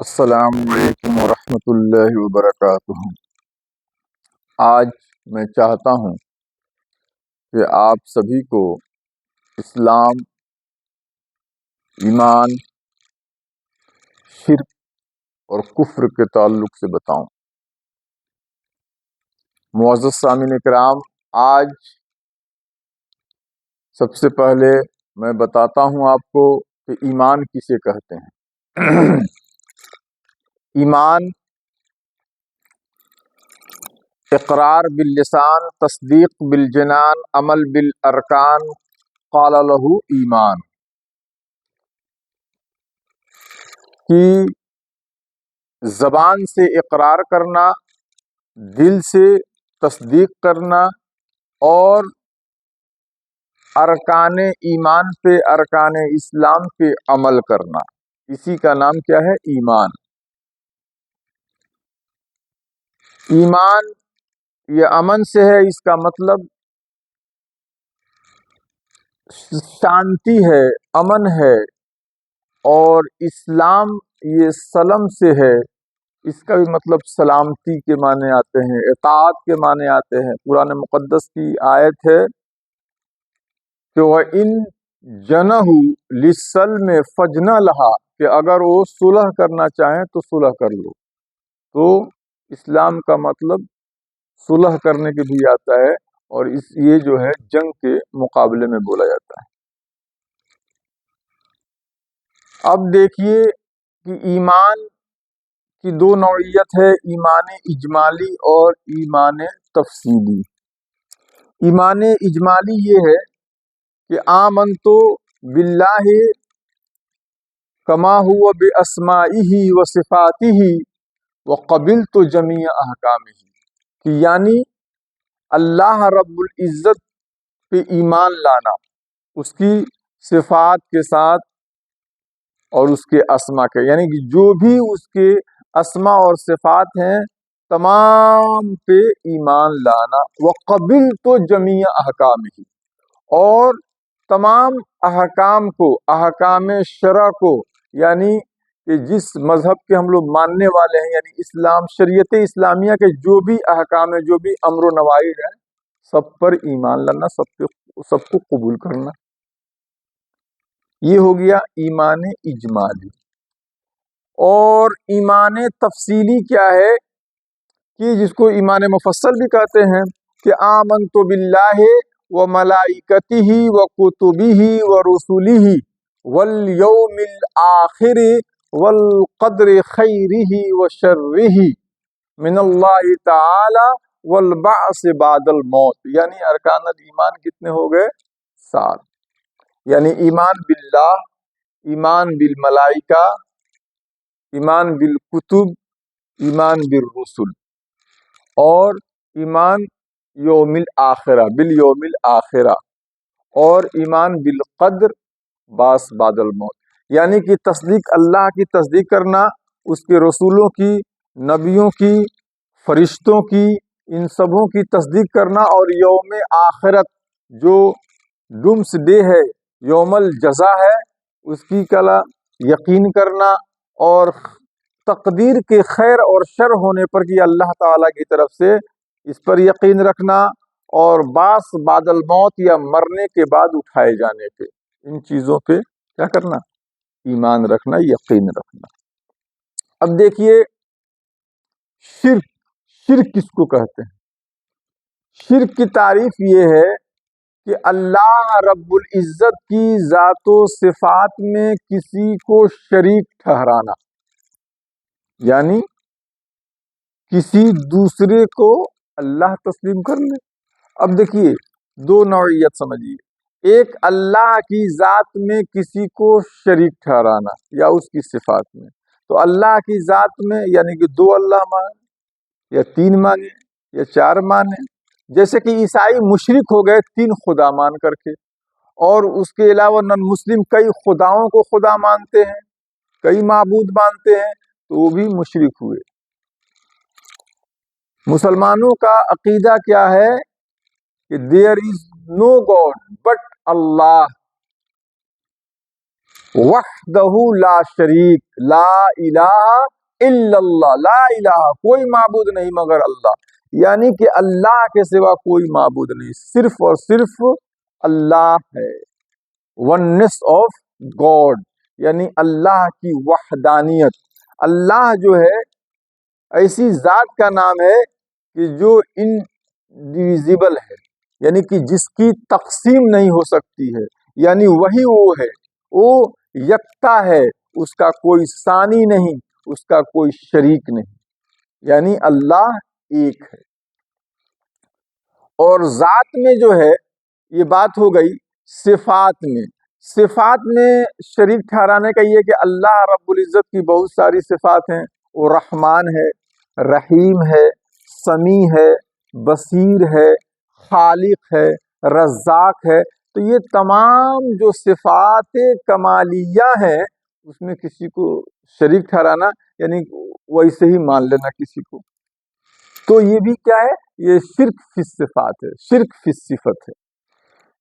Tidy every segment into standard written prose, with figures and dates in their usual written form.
السلام علیکم ورحمۃ اللہ وبرکاتہ۔ آج میں چاہتا ہوں کہ آپ سبھی کو اسلام، ایمان، شرک اور کفر کے تعلق سے بتاؤں۔ معزز سامعین کرام، آج سب سے پہلے میں بتاتا ہوں آپ کو کہ ایمان کسے کہتے ہیں۔ ایمان اقرار باللسان، تصدیق بالجنان، عمل بالارکان، قال له ایمان کی زبان سے اقرار کرنا، دل سے تصدیق کرنا اور ارکان ایمان پہ، ارکان اسلام پہ عمل کرنا، اسی کا نام کیا ہے؟ ایمان۔ ایمان یہ امن سے ہے، اس کا مطلب شانتی ہے، امن ہے، اور اسلام یہ سلم سے ہے، اس کا بھی مطلب سلامتی کے معنی آتے ہیں، اطاعت کے معنی آتے ہیں۔ قرآن مقدس کی آیت ہے کہ وَإِن جَنَحُوا لِلسَّلْمِ فَاجْنَحْ لَهَا، کہ اگر وہ صلح کرنا چاہیں تو صلح کر لو۔ تو اسلام کا مطلب صلح کرنے کے بھی آتا ہے، اور یہ جو ہے جنگ کے مقابلے میں بولا جاتا ہے۔ اب دیکھیے کہ ایمان کی دو نوعیت ہے، ایمان اجمالی اور ایمان تفصیلی۔ ایمان اجمالی یہ ہے کہ آمنتو باللہ کما ہوا باسمائہ وصفاتہ وقبلت جمیع احکامہ، کہ یعنی اللہ رب العزت پہ ایمان لانا، اس کی صفات کے ساتھ اور اس کے اسما کے، یعنی کہ جو بھی اس کے اسما اور صفات ہیں تمام پہ ایمان لانا، وقبلت جمیع احکامہ، اور تمام احکام کو، احکام شرع کو، یعنی کہ جس مذہب کے ہم لوگ ماننے والے ہیں، یعنی اسلام، شریعت اسلامیہ کے جو بھی احکام ہیں، جو بھی امر و نواہی ہیں، سب پر ایمان لانا، سب کو قبول کرنا۔ یہ ہو گیا ایمان اجمالی۔ اور ایمان تفصیلی کیا ہے؟ کہ جس کو ایمان مفصل بھی کہتے ہیں، کہ آمنت باللہ وملائکتہ وکتبہ ورسلہ والیوم الآخر والقدر خیرہ وشرہ من اللہ تعالی والبعث بعد الموت، یعنی ارکان الایمان کتنے ہو گئے؟ 7۔ یعنی ایمان باللہ، ایمان بالملائکہ، ایمان بالکتب، ایمان بالرسل، اور ایمان یوم الآخرہ، بالیوم الآخرہ، اور ایمان بالقدر بعث بعد الموت، یعنی کہ تصدیق، اللہ کی تصدیق کرنا، اس کے رسولوں کی، نبیوں کی، فرشتوں کی، ان سبوں کی تصدیق کرنا، اور یوم آخرت جو ڈومس ڈے ہے، یوم الجزا ہے، اس کی کلا یقین کرنا، اور تقدیر کے خیر اور شر ہونے پر کہ اللہ تعالیٰ کی طرف سے، اس پر یقین رکھنا، اور بعث بعد الموت یا مرنے کے بعد اٹھائے جانے پہ، ان چیزوں پہ کیا کرنا؟ ایمان رکھنا، یقین رکھنا۔ اب دیکھیے شرک، شرک کس کو کہتے ہیں؟ شرک کی تعریف یہ ہے کہ اللہ رب العزت کی ذات و صفات میں کسی کو شریک ٹھہرانا، یعنی کسی دوسرے کو اللہ تسلیم کر لے۔ اب دیکھیے دو نوعیت سمجھیے، ایک اللہ کی ذات میں کسی کو شریک ٹھہرانا یا اس کی صفات میں، تو اللہ کی ذات میں یعنی کہ 2 اللہ مانے یا 3 مانے یا 4 مانے، جیسے کہ عیسائی مشرک ہو گئے 3 خدا مان کر کے، اور اس کے علاوہ نن مسلم کئی خداؤں کو خدا مانتے ہیں، کئی معبود مانتے ہیں، تو وہ بھی مشرک ہوئے۔ مسلمانوں کا عقیدہ کیا ہے؟ کہ there is no God but اللہ، وحدہ لا شریک، لا الہ الا اللہ، لا الہ کوئی معبود نہیں مگر اللہ، یعنی کہ اللہ کے سوا کوئی معبود نہیں، صرف اور صرف اللہ ہے۔ ونس آف گاڈ، یعنی اللہ کی وحدانیت۔ اللہ جو ہے ایسی ذات کا نام ہے کہ جو انڈیویزیبل ہے، یعنی کہ جس کی تقسیم نہیں ہو سکتی ہے، یعنی وہی وہ ہے، وہ یکتا ہے، اس کا کوئی ثانی نہیں، اس کا کوئی شریک نہیں، یعنی اللہ ایک ہے۔ اور ذات میں جو ہے، یہ بات ہو گئی صفات میں۔ صفات میں شریک ٹھہرانے کا یہ کہ اللہ رب العزت کی بہت ساری صفات ہیں، وہ رحمان ہے، رحیم ہے، سمیع ہے، بصیر ہے، خالق ہے، رزاق ہے۔ تو یہ تمام جو صفات کمالیہ ہیں، اس میں کسی کو شریک ٹھہرانا یعنی ویسے ہی مان لینا کسی کو، تو یہ بھی کیا ہے؟ یہ شرک فی الصفات ہے، شرک فی الصفت ہے۔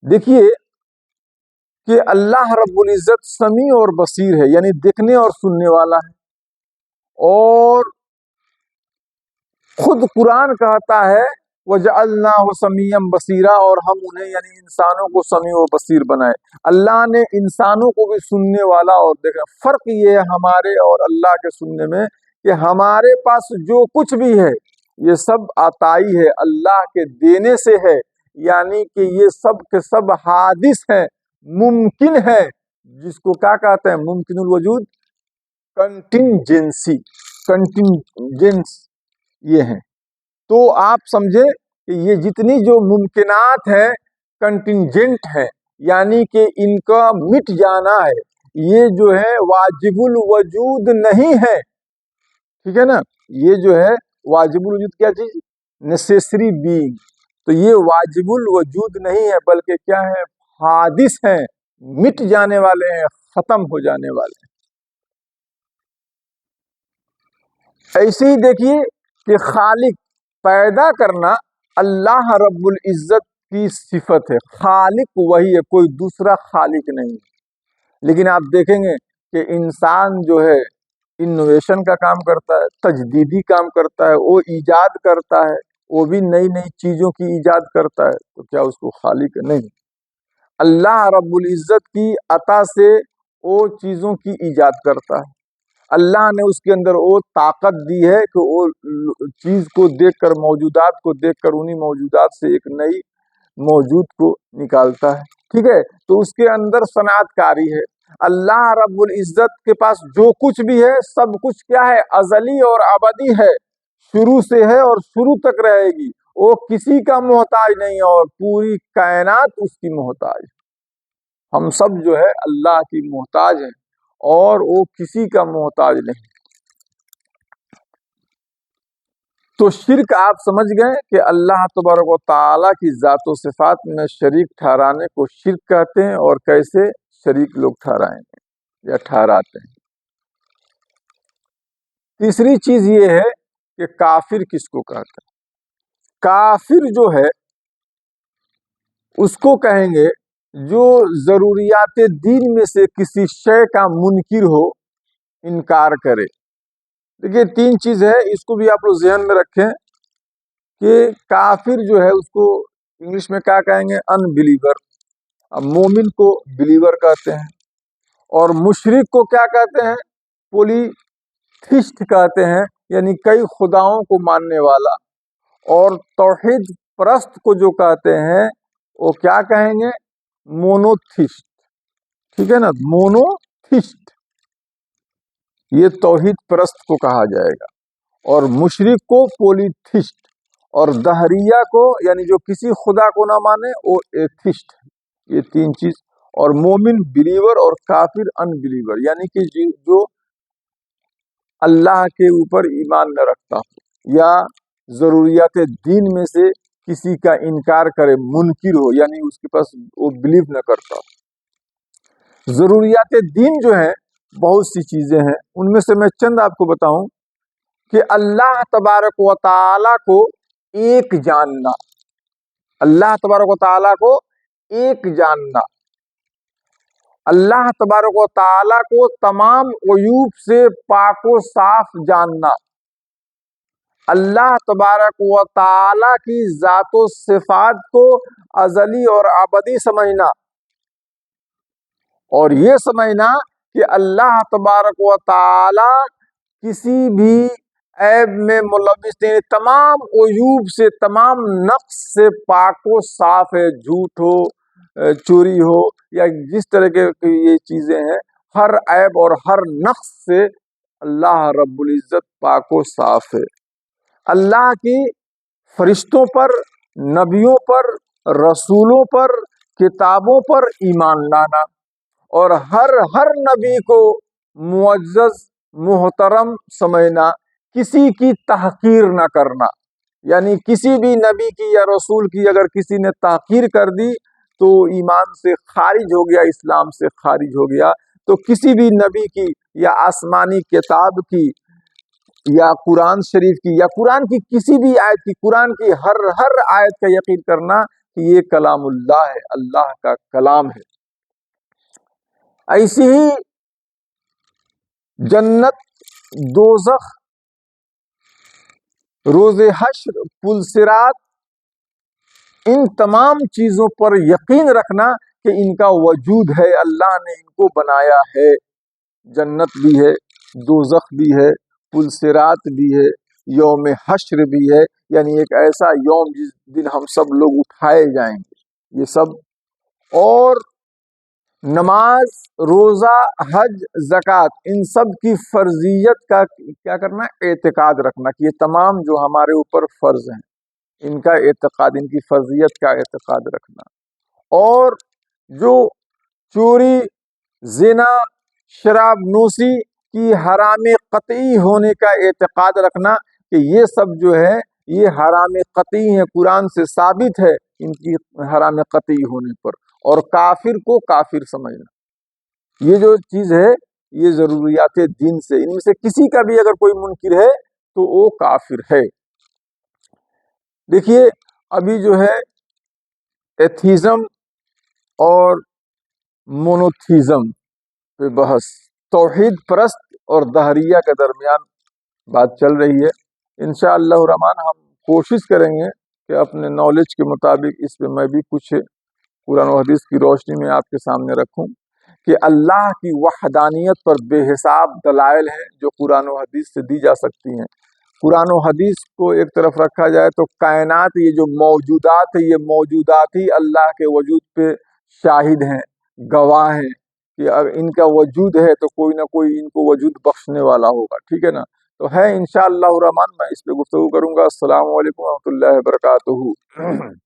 دیکھیے کہ اللہ رب العزت سمیع اور بصیر ہے، یعنی دیکھنے اور سننے والا ہے، اور خود قرآن کہتا ہے وَجَعَلْنَاهُ سَمِيعًا بَصِيرًا، اور ہم انہیں یعنی انسانوں کو سمیع و بصیر بنائے۔ اللہ نے انسانوں کو بھی سننے والا اور دیکھنا۔ فرق یہ ہے ہمارے اور اللہ کے سننے میں کہ ہمارے پاس جو کچھ بھی ہے یہ سب عطائی ہے، اللہ کے دینے سے ہے، یعنی کہ یہ سب کے سب حادث ہیں، ممکن ہے، جس کو کیا کہتے ہیں؟ ممکن الوجود، کنٹینجنسی، کنٹینجنس یہ ہیں۔ تو آپ سمجھے کہ یہ جتنی جو ممکنات ہیں کنٹینجنٹ ہیں، یعنی کہ ان کا مٹ جانا ہے، یہ جو ہے واجب الوجود نہیں ہے، ٹھیک ہے نا؟ یہ جو ہے واجب الوجود کیا چیز؟ نیسیسری بینگ، تو یہ واجب الوجود نہیں ہے، بلکہ کیا ہے؟ حادث ہیں، مٹ جانے والے ہیں، ختم ہو جانے والے ہیں۔ ایسے ہی دیکھیے کہ خالق، پیدا کرنا اللہ رب العزت کی صفت ہے، خالق وہی ہے، کوئی دوسرا خالق نہیں۔ لیکن آپ دیکھیں گے کہ انسان جو ہے انوویشن کا کام کرتا ہے، تجدیدی کام کرتا ہے، وہ ایجاد کرتا ہے، وہ بھی نئی نئی چیزوں کی ایجاد کرتا ہے، تو کیا اس کو خالق نہیں؟ اللہ رب العزت کی عطا سے وہ چیزوں کی ایجاد کرتا ہے، اللہ نے اس کے اندر وہ طاقت دی ہے کہ وہ چیز کو دیکھ کر، موجودات کو دیکھ کر انہی موجودات سے ایک نئی موجود کو نکالتا ہے، ٹھیک ہے؟ تو اس کے اندر صنعت کاری ہے۔ اللہ رب العزت کے پاس جو کچھ بھی ہے سب کچھ کیا ہے؟ ازلی اور ابدی ہے، شروع سے ہے اور شروع تک رہے گی، وہ کسی کا محتاج نہیں ہے، اور پوری کائنات اس کی محتاج ہے۔ ہم سب جو ہے اللہ کی محتاج ہیں، اور وہ کسی کا محتاج نہیں۔ تو شرک آپ سمجھ گئے کہ اللہ تبارک و تعالیٰ کی ذات و صفات میں شریک ٹھہرانے کو شرک کہتے ہیں، اور کیسے شریک لوگ ٹھہرائیں گے یا ٹھہراتے ہیں۔ تیسری چیز یہ ہے کہ کافر کس کو کہتے ہیں؟ کافر جو ہے اس کو کہیں گے جو ضروریات دین میں سے کسی شے کا منکر ہو، انکار کرے۔ دیکھیے تین چیز ہے، اس کو بھی آپ لوگ ذہن میں رکھیں کہ کافر جو ہے اس کو انگلش میں کیا کہیں گے؟ ان بلیور۔ اب مومن کو بلیور کہتے ہیں، اور مشرک کو کیا کہتے ہیں؟ پولیتھسٹ کہتے ہیں، یعنی کئی خداؤں کو ماننے والا۔ اور توحید پرست کو جو کہتے ہیں وہ کیا کہیں گے؟ مونوتھسٹ، ٹھیک ہے نا؟ مونوتھسٹ، یہ توحید پرست کو کہا جائے گا۔ اور مشرک کو پولیتھسٹ، اور دہریہ کو یعنی جو کسی خدا کو نہ مانے وہ ایتھسٹ۔ یہ تین چیز۔ اور مومن بلیور اور کافر ان بلیور، یعنی کہ جو اللہ کے اوپر ایمان نہ رکھتا ہو، یا ضروریات دین میں سے کسی کا انکار کرے، منکر ہو، یعنی اس کے پاس وہ بلیو نہ کرتا ہو۔ ضروریات دین جو ہیں بہت سی چیزیں ہیں، ان میں سے میں چند آپ کو بتاؤں کہ اللہ تبارک و تعالیٰ کو ایک جاننا، اللہ تبارک و تعالیٰ کو ایک جاننا، اللہ تبارک و تعالیٰ کو تمام عیوب سے پاک و صاف جاننا، اللہ تبارک و تعالیٰ کی ذات و صفات کو ازلی اور ابدی سمجھنا، اور یہ سمجھنا کہ اللہ تبارک و تعالیٰ کسی بھی عیب میں ملوث نہیں، تمام عیوب سے، تمام نقص سے پاک و صاف ہے، جھوٹ ہو، چوری ہو، یا جس طرح کے یہ چیزیں ہیں، ہر عیب اور ہر نقص سے اللہ رب العزت پاک و صاف ہے۔ اللہ کی فرشتوں پر، نبیوں پر، رسولوں پر، کتابوں پر ایمان لانا، اور ہر نبی کو معزز محترم سمجھنا، کسی کی تحقیر نہ کرنا، یعنی کسی بھی نبی کی یا رسول کی اگر کسی نے تحقیر کر دی تو ایمان سے خارج ہو گیا، اسلام سے خارج ہو گیا۔ تو کسی بھی نبی کی یا آسمانی کتاب کی یا قرآن شریف کی یا قرآن کی کسی بھی آیت کی، قرآن کی ہر آیت کا یقین کرنا کہ یہ کلام اللہ ہے، اللہ کا کلام ہے۔ ایسی ہی جنت، دوزخ، روز حشر، پل صراط، ان تمام چیزوں پر یقین رکھنا کہ ان کا وجود ہے، اللہ نے ان کو بنایا ہے۔ جنت بھی ہے، دوزخ بھی ہے، پل صراط بھی ہے، یوم حشر بھی ہے، یعنی ایک ایسا یوم جس دن ہم سب لوگ اٹھائے جائیں گے، یہ سب، اور نماز، روزہ، حج، زکوٰۃ، ان سب کی فرضیت کا کیا کرنا، اعتقاد رکھنا کہ یہ تمام جو ہمارے اوپر فرض ہیں ان کا اعتقاد، ان کی فرضیت کا اعتقاد رکھنا، اور جو چوری، زنا، شراب نوشی کی حرام قطعی ہونے کا اعتقاد رکھنا کہ یہ سب جو ہے یہ حرام قطعی ہیں، قرآن سے ثابت ہے ان کی حرام قطعی ہونے پر، اور کافر کو کافر سمجھنا۔ یہ جو چیز ہے یہ ضروریات دین سے، ان میں سے کسی کا بھی اگر کوئی منکر ہے تو وہ کافر ہے۔ دیکھیے ابھی جو ہے ایتھیزم اور مونوتھیزم پہ بحث، توحید پرست اور دہریہ کے درمیان بات چل رہی ہے۔ انشاءاللہ الرحمن ہم کوشش کریں گے کہ اپنے نالج کے مطابق اس پہ میں بھی کچھ قرآن و حدیث کی روشنی میں آپ کے سامنے رکھوں کہ اللہ کی وحدانیت پر بے حساب دلائل ہیں جو قرآن و حدیث سے دی جا سکتی ہیں۔ قرآن و حدیث کو ایک طرف رکھا جائے تو کائنات، یہ جو موجودات ہیں، یہ موجودات ہی اللہ کے وجود پہ شاہد ہیں، گواہ ہیں کہ اگر ان کا وجود ہے تو کوئی نہ کوئی ان کو وجود بخشنے والا ہوگا، ٹھیک ہے نا؟ تو ہے انشاءاللہ الرحمن میں اس پہ گفتگو کروں گا۔ السلام علیکم و رحمۃ اللہ وبرکاتہ۔